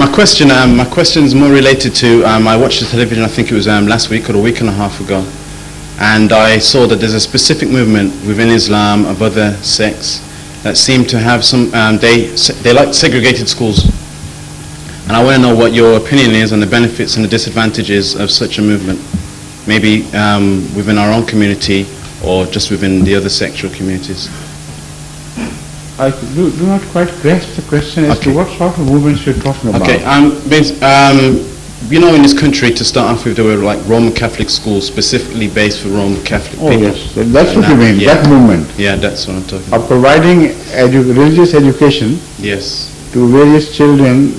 My question is more related to, I watched the television, I think it was last week or a week and a half ago, and I saw that there's a specific movement within Islam of other sects that seem to have some, they like segregated schools. And I want to know what your opinion is on the benefits and the disadvantages of such a movement, maybe within our own community or just within the other sexual communities. I do not quite grasp the question as to what sort of movements you're talking about. Okay, in this country, to start off with, there were like Roman Catholic schools specifically based for Roman Catholic people. Oh yes, that's what you mean, yeah. That movement. Yeah, that's what I'm talking about. Of providing religious education Yes. to various children,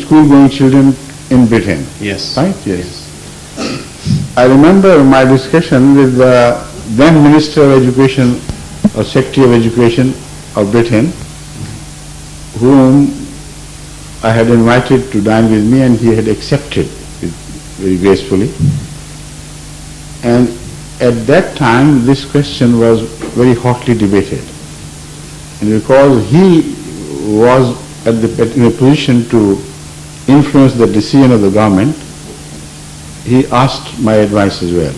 school-going children in Britain. Yes. Right? Yes. I remember my discussion with the then Minister of Education or Secretary of Education of Britain, whom I had invited to dine with me, and he had accepted it very gracefully. And at that time this question was very hotly debated. And because he was in a position to influence the decision of the government, he asked my advice as well.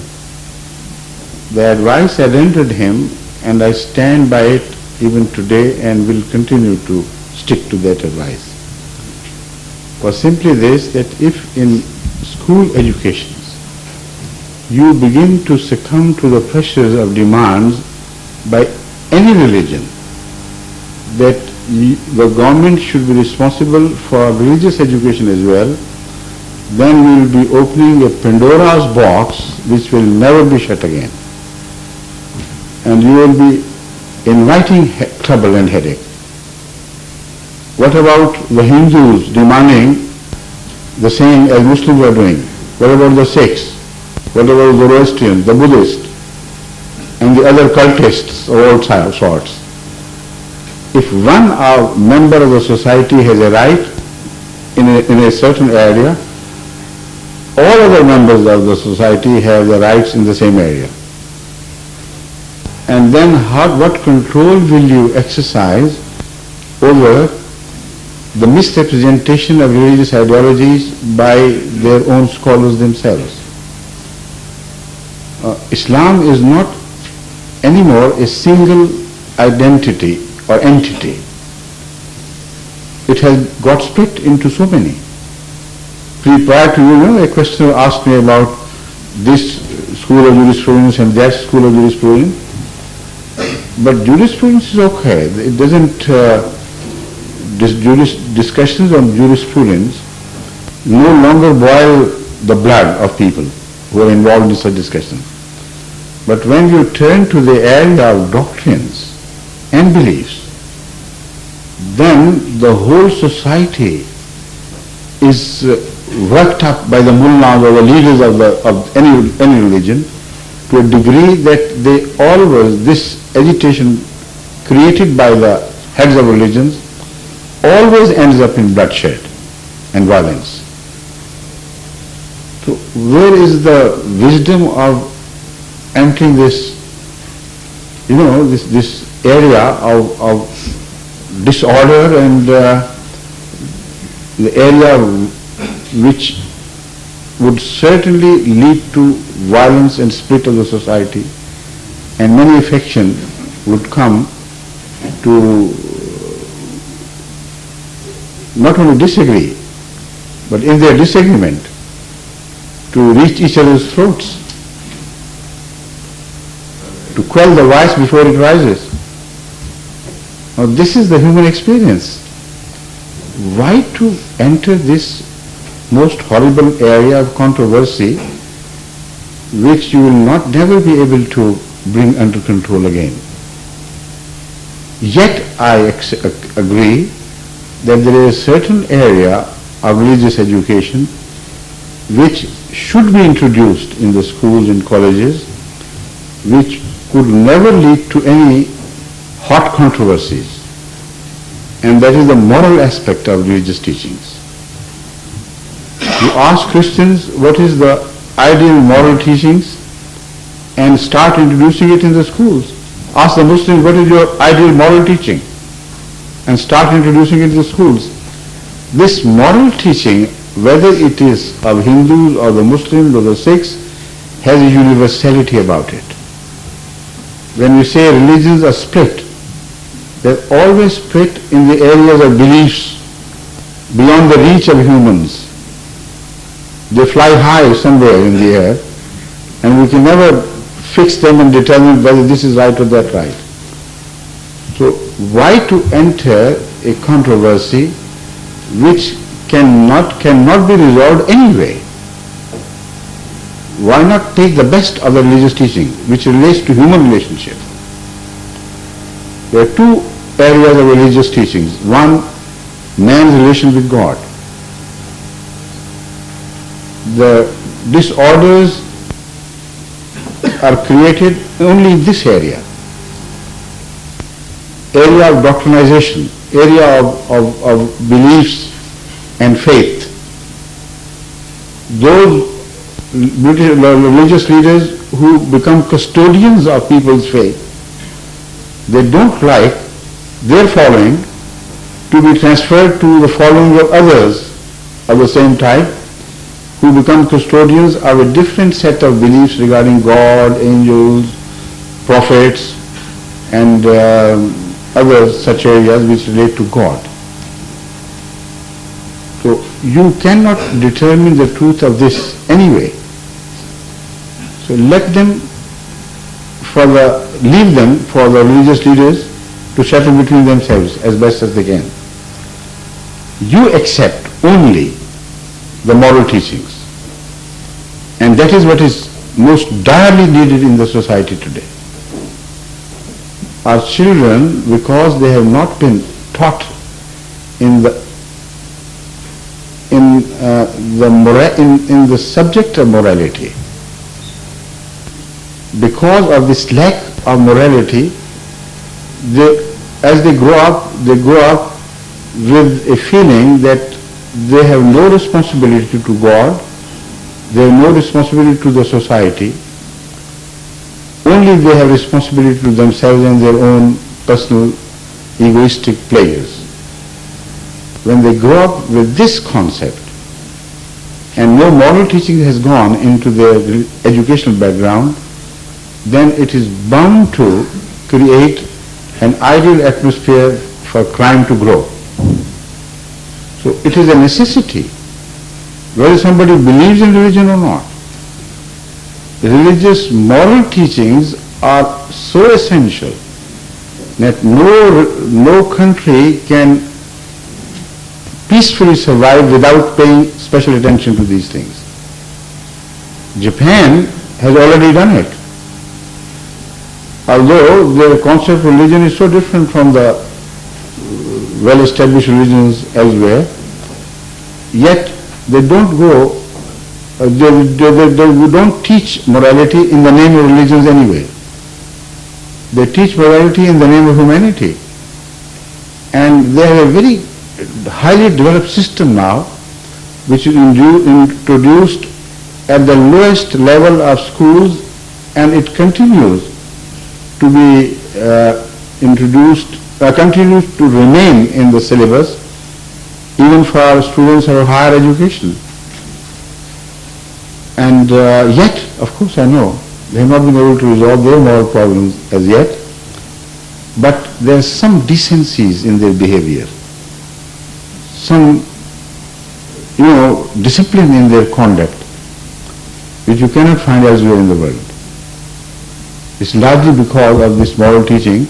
The advice I rendered him, and I stand by it even today and will continue to stick to that advice, was simply this, that if in school educations you begin to succumb to the pressures of demands by any religion, that the government should be responsible for religious education as well, then we will be opening a Pandora's box which will never be shut again. And you will be inviting trouble and headache. What about the Hindus demanding the same as Muslims are doing? What about the Sikhs? What about the Zoroastrians, the Buddhists, and the other cultists of all sorts? If one member of the society has a right in a certain area, all other members of the society have the rights in the same area. And then what control will you exercise over the misrepresentation of religious ideologies by their own scholars themselves? Islam is not anymore a single identity or entity. It has got split into so many. Prior to a questioner asked me about this school of jurisprudence and that school of jurisprudence. But jurisprudence is okay. It doesn't, discussions on jurisprudence no longer boil the blood of people who are involved in such discussions. But when you turn to the area of doctrines and beliefs, then the whole society is worked up by the mullahs or the leaders of any religion to a degree that they always, this agitation created by the heads of religions always ends up in bloodshed and violence. So where is the wisdom of entering this, this area of disorder and the area which would certainly lead to violence and split of the society, and many factions would come to not only disagree, but in their disagreement to reach each other's throats, to quell the vice before it rises. Now this is the human experience. Why to enter this most horrible area of controversy which you will never be able to bring under control again? Yet I agree that there is a certain area of religious education which should be introduced in the schools and colleges, which could never lead to any hot controversies, and that is the moral aspect of religious teachings. You ask Christians what is the ideal moral teachings and start introducing it in the schools. Ask the Muslims what is your ideal moral teaching and start introducing it in the schools. this moral teaching, whether it is of Hindus or the Muslims or the Sikhs, has a universality about it. When we say religions are split, they're always split in the areas of beliefs beyond the reach of humans. They fly high somewhere in the air, and we can never fix them and determine whether this is right or that right. So why to enter a controversy which cannot be resolved anyway? Why not take the best of the religious teaching which relates to human relationship? There are two areas of religious teachings. One, man's relation with God. The disorders are created only in this area of doctrinization, area of beliefs and faith. Those religious leaders who become custodians of people's faith, they don't like their following to be transferred to the following of others of the same type, who become custodians of a different set of beliefs regarding God, angels, prophets, and other such areas which relate to God. So you cannot determine the truth of this anyway. So leave them for the religious leaders to settle between themselves as best as they can. You accept only the moral teachings. And that is what is most direly needed in the society today. Our children, because they have not been taught in the subject of morality, because of this lack of morality, as they grow up with a feeling that they have no responsibility to God, they have no responsibility to the society, only they have responsibility to themselves and their own personal egoistic pleasures. When they grow up with this concept and no moral teaching has gone into their educational background, then it is bound to create an ideal atmosphere for crime to grow. So it is a necessity, whether somebody believes in religion or not. Religious moral teachings are so essential that no country can peacefully survive without paying special attention to these things. Japan has already done it. Although their concept of religion is so different from the well-established religions elsewhere, yet they don't don't teach morality in the name of religions anyway. They teach morality in the name of humanity. And they have a very highly developed system now, which is introduced at the lowest level of schools, and it continues to be continues to remain in the syllabus even for students of higher education. And yet, of course I know, they have not been able to resolve their moral problems as yet, but there are some decencies in their behavior, some, discipline in their conduct, which you cannot find elsewhere in the world. It's largely because of this moral teaching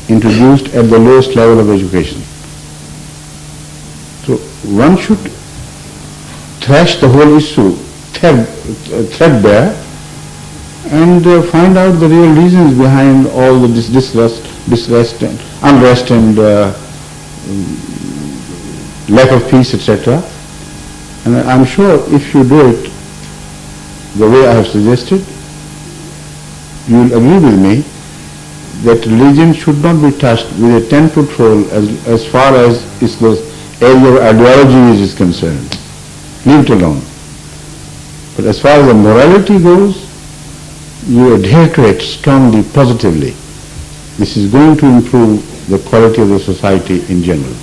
introduced at the lowest level of education. So one should thrash the whole issue threadbare and find out the real reasons behind all the unrest and lack of peace, etc. And I'm sure if you do it the way I have suggested, you will agree with me that religion should not be touched with a 10-foot pole as far as the area of ideology is concerned. Leave it alone. But as far as the morality goes, you adhere to it strongly, positively. This is going to improve the quality of the society in general.